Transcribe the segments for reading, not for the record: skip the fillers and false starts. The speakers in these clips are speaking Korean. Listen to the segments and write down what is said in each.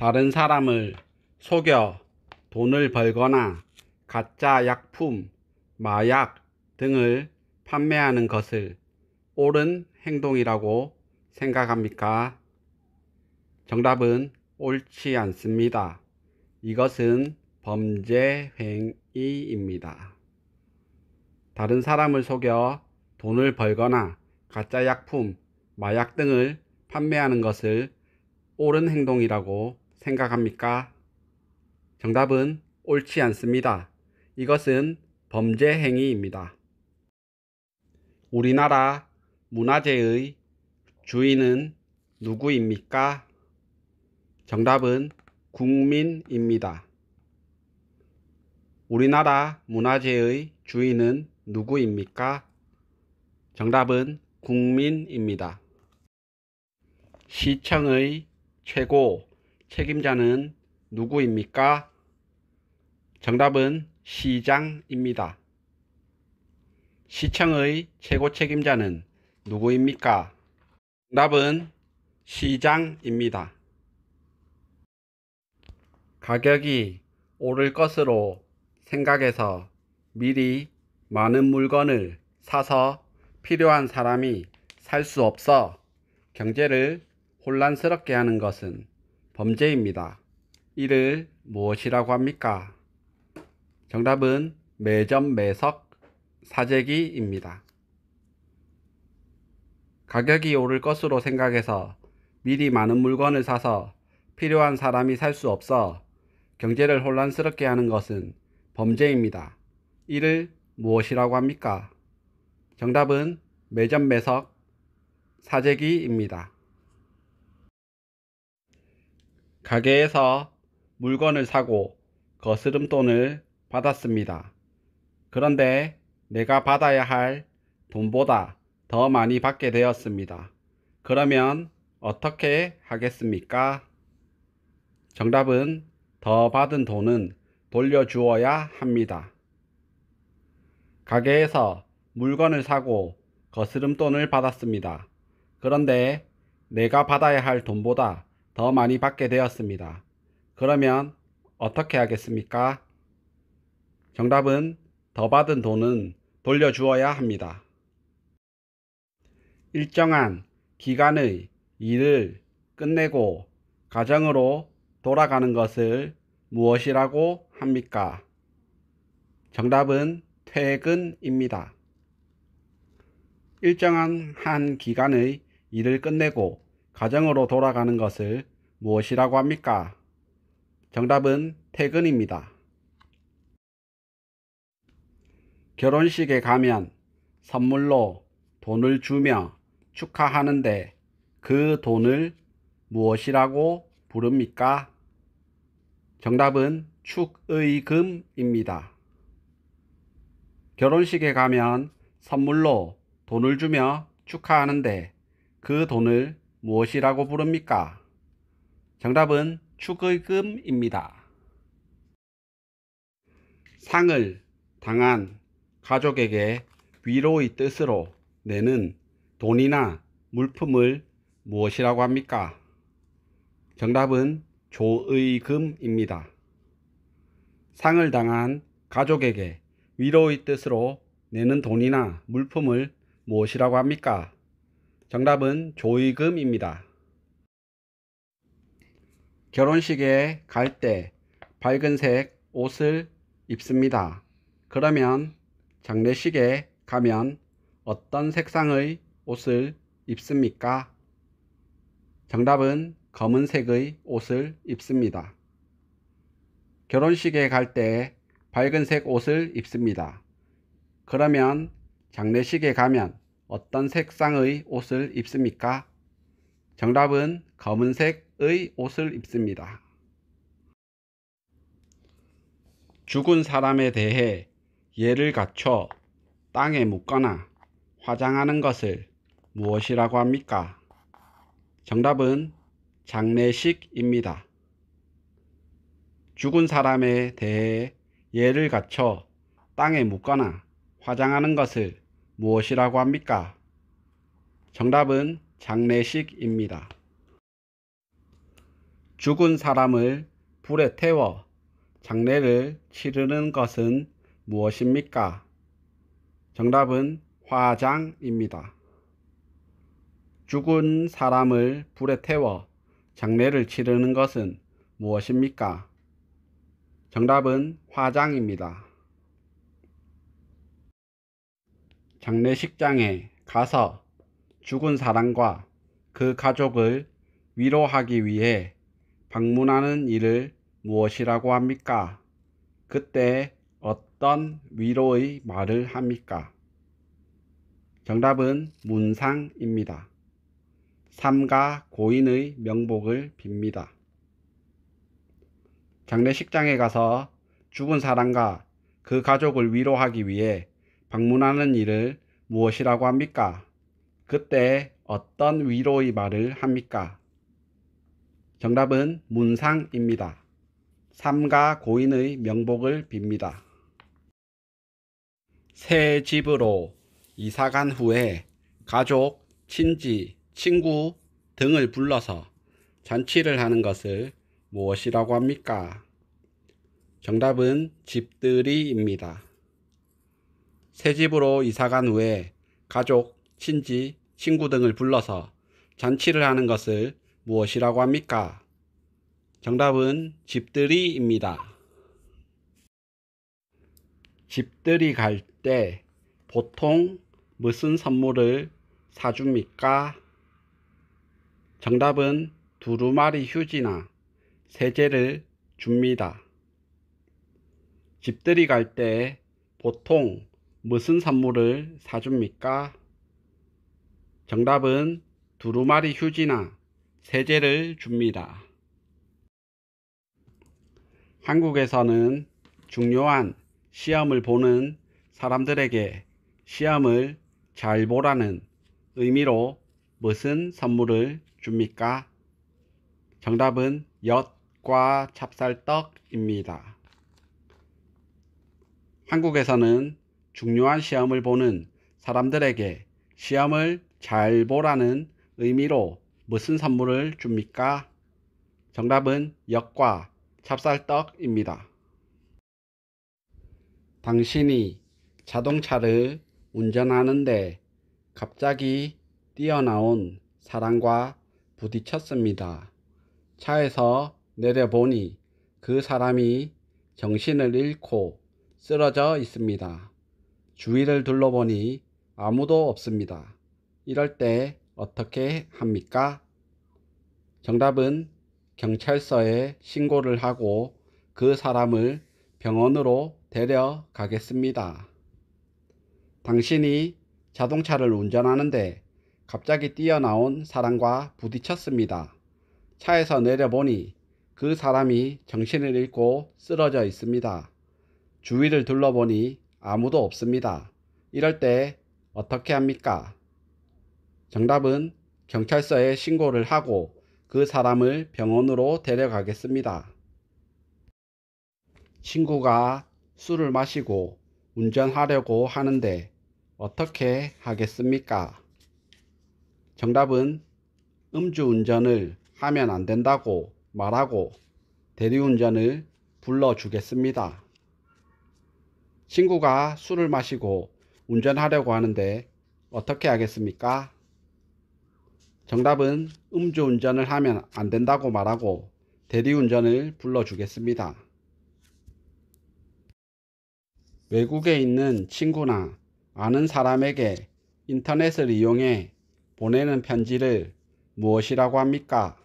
다른 사람을 속여 돈을 벌거나 가짜 약품, 마약 등을 판매하는 것을 옳은 행동이라고 생각합니까? 정답은 옳지 않습니다. 이것은 범죄 행위입니다. 다른 사람을 속여 돈을 벌거나 가짜 약품, 마약 등을 판매하는 것을 옳은 행동이라고 생각합니까? 정답은 옳지 않습니다. 이것은 범죄 행위입니다. 우리나라 문화재의 주인은 누구입니까? 정답은 국민입니다. 우리나라 문화재의 주인은 누구입니까? 정답은 국민입니다. 시청의 최고 책임자는 누구입니까? 정답은 시장입니다. 시청의 최고 책임자는 누구입니까? 정답은 시장입니다. 가격이 오를 것으로 생각해서 미리 많은 물건을 사서 필요한 사람이 살 수 없어 경제를 혼란스럽게 하는 것은 범죄입니다. 이를 무엇이라고 합니까? 정답은 매점 매석 사재기입니다. 가격이 오를 것으로 생각해서 미리 많은 물건을 사서 필요한 사람이 살 수 없어 경제를 혼란스럽게 하는 것은 범죄입니다. 이를 무엇이라고 합니까? 정답은 매점 매석 사재기입니다. 가게에서 물건을 사고 거스름돈을 받았습니다. 그런데 내가 받아야 할 돈보다 더 많이 받게 되었습니다. 그러면 어떻게 하겠습니까? 정답은 더 받은 돈은 돌려주어야 합니다. 가게에서 물건을 사고 거스름돈을 받았습니다. 그런데 내가 받아야 할 돈보다 더 많이 받게 되었습니다. 그러면 어떻게 하겠습니까? 정답은 더 받은 돈은 돌려주어야 합니다. 일정한 기간의 일을 끝내고 가정으로 돌아가는 것을 무엇이라고 합니까? 정답은 퇴근입니다. 일정한 한 기간의 일을 끝내고 가정으로 돌아가는 것을 무엇이라고 합니까? 정답은 퇴근입니다. 결혼식에 가면 선물로 돈을 주며 축하하는데 그 돈을 무엇이라고 부릅니까? 정답은 축의금입니다. 결혼식에 가면 선물로 돈을 주며 축하하는데 그 돈을 무엇이라고 부릅니까? 정답은 축의금입니다. 상을 당한 가족에게 위로의 뜻으로 내는 돈이나 물품을 무엇이라고 합니까? 정답은 조의금입니다. 상을 당한 가족에게 위로의 뜻으로 내는 돈이나 물품을 무엇이라고 합니까? 정답은 조의금입니다. 결혼식에 갈 때 밝은색 옷을 입습니다. 그러면 장례식에 가면 어떤 색상의 옷을 입습니까? 정답은 검은색의 옷을 입습니다. 결혼식에 갈 때 밝은색 옷을 입습니다. 그러면 장례식에 가면 어떤 색상의 옷을 입습니까? 정답은 검은색의 옷을 입습니다. 죽은 사람에 대해 예를 갖춰 땅에 묻거나 화장하는 것을 무엇이라고 합니까? 정답은 장례식입니다. 죽은 사람에 대해 예를 갖춰 땅에 묻거나 화장하는 것을 무엇이라고 합니까? 정답은 장례식입니다. 죽은 사람을 불에 태워 장례를 치르는 것은 무엇입니까? 정답은 화장입니다. 죽은 사람을 불에 태워 장례를 치르는 것은 무엇입니까? 정답은 화장입니다. 장례식장에 가서 죽은 사람과 그 가족을 위로하기 위해 방문하는 일을 무엇이라고 합니까? 그때 어떤 위로의 말을 합니까? 정답은 문상입니다. 삼가 고인의 명복을 빕니다. 장례식장에 가서 죽은 사람과 그 가족을 위로하기 위해 방문하는 일을 무엇이라고 합니까? 그때 어떤 위로의 말을 합니까? 정답은 문상입니다. 삼가 고인의 명복을 빕니다. 새 집으로 이사간 후에 가족, 친지, 친구 등을 불러서 잔치를 하는 것을 무엇이라고 합니까? 정답은 집들이입니다. 새 집으로 이사간 후에 가족, 친지, 친구 등을 불러서 잔치를 하는 것을 무엇이라고 합니까? 정답은 집들이입니다. 집들이 갈 때 보통 무슨 선물을 사줍니까? 정답은 두루마리 휴지나 세제를 줍니다. 집들이 갈 때 보통 무슨 선물을 사줍니까? 정답은 두루마리 휴지나 세제를 줍니다. 한국에서는 중요한 시험을 보는 사람들에게 시험을 잘 보라는 의미로 무슨 선물을 줍니까? 정답은 엿과 찹쌀떡입니다. 한국에서는 중요한 시험을 보는 사람들에게 시험을 잘 보라는 의미로 무슨 선물을 줍니까? 정답은 엿과 찹쌀떡입니다. 당신이 자동차를 운전하는데 갑자기 뛰어나온 사람과 부딪혔습니다. 차에서 내려보니 그 사람이 정신을 잃고 쓰러져 있습니다. 주위를 둘러보니 아무도 없습니다. 이럴 때 어떻게 합니까? 정답은 경찰서에 신고를 하고 그 사람을 병원으로 데려가겠습니다. 당신이 자동차를 운전하는데 갑자기 뛰어나온 사람과 부딪혔습니다. 차에서 내려보니 그 사람이 정신을 잃고 쓰러져 있습니다. 주위를 둘러보니 아무도 없습니다. 이럴 때 어떻게 합니까? 정답은 경찰서에 신고를 하고 그 사람을 병원으로 데려가겠습니다. 친구가 술을 마시고 운전하려고 하는데 어떻게 하겠습니까? 정답은 음주운전을 하면 안 된다고 말하고 대리운전을 불러주겠습니다. 친구가 술을 마시고 운전하려고 하는데 어떻게 하겠습니까? 정답은 음주운전을 하면 안 된다고 말하고 대리운전을 불러주겠습니다. 외국에 있는 친구나 아는 사람에게 인터넷을 이용해 보내는 편지를 무엇이라고 합니까?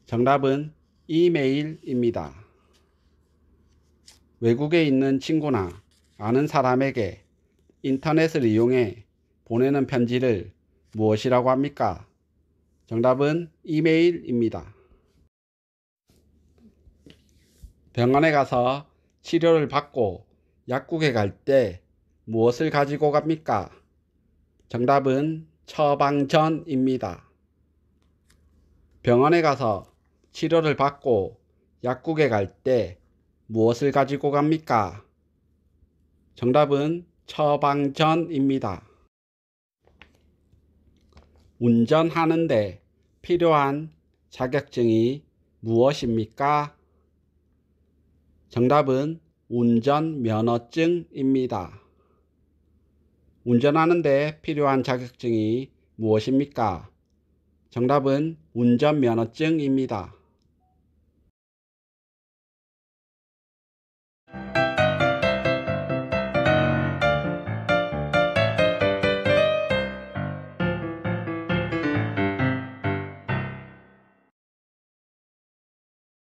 정답은 이메일입니다. 외국에 있는 친구나 아는 사람에게 인터넷을 이용해 보내는 편지를 무엇이라고 합니까? 정답은 이메일입니다. 병원에 가서 치료를 받고 약국에 갈 때 무엇을 가지고 갑니까? 정답은 처방전입니다. 병원에 가서 치료를 받고 약국에 갈 때 무엇을 가지고 갑니까? 정답은 처방전입니다. 운전하는데 필요한 자격증이 무엇입니까? 정답은 운전면허증입니다. 운전하는 데 필요한 자격증이 무엇입니까? 정답은 운전면허증입니다.